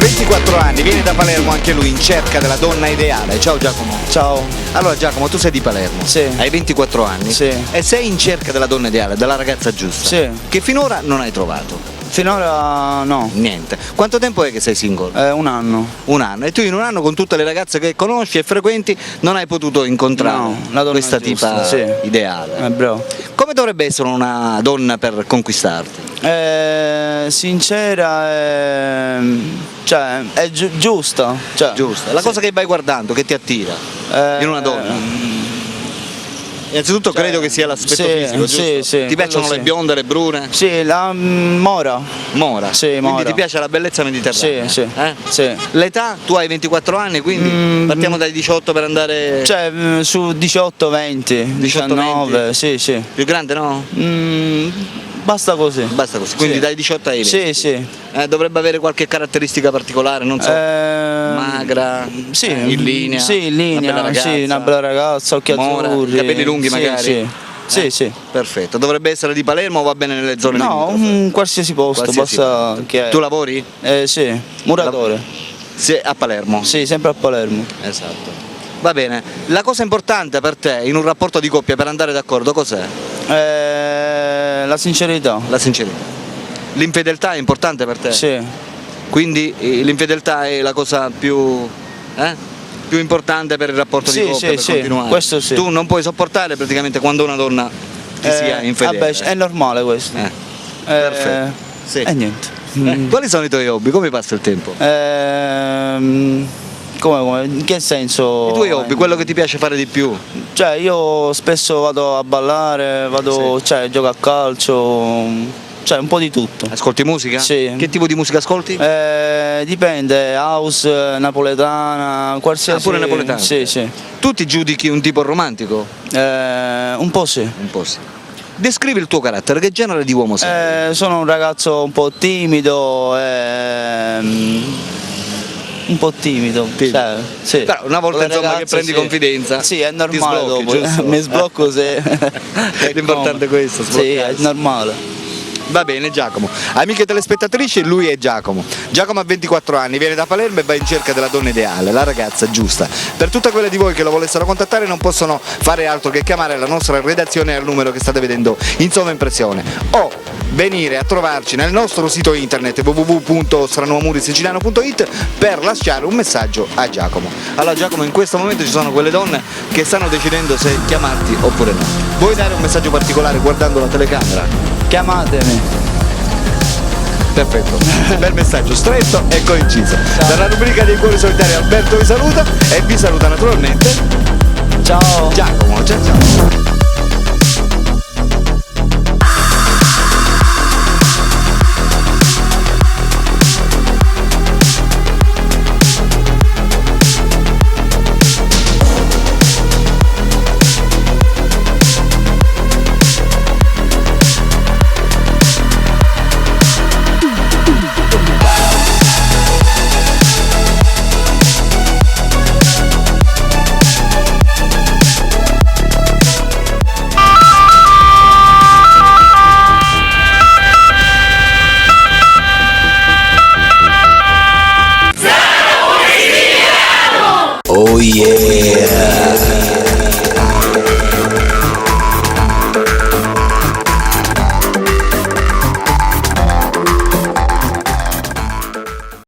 24 anni, viene da Palermo anche lui in cerca della donna ideale. Ciao Giacomo. Ciao. Allora Giacomo, tu sei di Palermo, Sì. hai 24 anni Sì. e sei in cerca della donna ideale, della ragazza giusta, Sì. che finora non hai trovato. Finora no. Niente. Quanto tempo è che sei single? Un anno. Un anno. E tu in un anno con tutte le ragazze che conosci e frequenti non hai potuto incontrare No, la donna questa giusta, tipa sì. ideale. Bravo. Come dovrebbe essere una donna per conquistarti? Sincera, cioè è giusta. Cioè, Giusta. La sì. cosa che vai guardando, che ti attira in una donna? Innanzitutto Cioè, credo che sia l'aspetto sì, fisico, giusto? sì, sì, Ti piacciono quello le sì. bionde, le brune? Sì, la Mora. Mora. Sì, Quindi Mora. ti piace la bellezza mediterranea? Sì, sì. Eh? Sì. L'età? Tu hai 24 anni, quindi partiamo dai 18 per andare Cioè su 18, 20, 19, 20? sì, sì. più grande, no? Basta così. Basta così. Quindi Sì. dai 18 ai 20. Sì, sì. Dovrebbe avere qualche caratteristica particolare, non so. Magra, sì, in linea. Sì, in linea, una bella ragazza. sì, una bella ragazza, occhi Mora, azzurri. capelli lunghi sì, magari. Sì. Sì, sì. Perfetto. Dovrebbe essere di Palermo o va bene nelle zone No, limitrofe? qualsiasi posto, Qualsiasi basta posto. che. Tu lavori? Sì, muratore. Sì, a Palermo. Sì, sempre a Palermo. Esatto. Va bene. La cosa importante per te in un rapporto di coppia per andare d'accordo cos'è? La sincerità. La sincerità. L'infedeltà è importante per te? Sì. Quindi l'infedeltà è la cosa più importante per il rapporto di Sì, coppia, sì, per sì, continuare. questo sì. Tu non puoi sopportare praticamente quando una donna ti sia infedele. Vabbè, è normale questo. Perfetto. Sì. E niente. Quali sono i tuoi hobby? Come passa il tempo? Come? In che senso? I tuoi hobby, quello che ti piace fare di più? Cioè io spesso vado a ballare, cioè gioco a calcio, cioè un po' di tutto. Ascolti musica? Sì. Che tipo di musica ascolti? Dipende, house, napoletana, qualsiasi. Pure napoletana? Sì, sì. Tu ti giudichi un tipo romantico? Un po' sì. Un po' sì. Descrivi il tuo carattere, che genere di uomo sei? Sono un ragazzo un po' timido, un po' timido. Cioè, sì. Però una volta Con le insomma che ragazze, prendi sì. confidenza Sì, è ti normale sblocchi, dopo. giusto? Mi sblocco se. L'importante è questo, Sì, è sbloccarsi. normale. Va bene Giacomo. Amiche telespettatrici, lui è Giacomo. Giacomo ha 24 anni, viene da Palermo e va in cerca della donna ideale, la ragazza giusta. Per tutte quelle di voi che lo volessero contattare non possono fare altro che chiamare la nostra redazione al numero che state vedendo in sovraimpressione o venire a trovarci nel nostro sito internet www.stranuamurisiciliano.it per lasciare un messaggio a Giacomo. Allora Giacomo, in questo momento ci sono quelle donne che stanno decidendo se chiamarti oppure no. Vuoi dare un messaggio particolare guardando la telecamera? Chiamatemi. Perfetto, bel messaggio stretto e coinciso. Dalla rubrica dei cuori solitari Alberto vi saluta e vi saluta naturalmente Ciao. Giacomo. Ciao ciao. Oh yeah.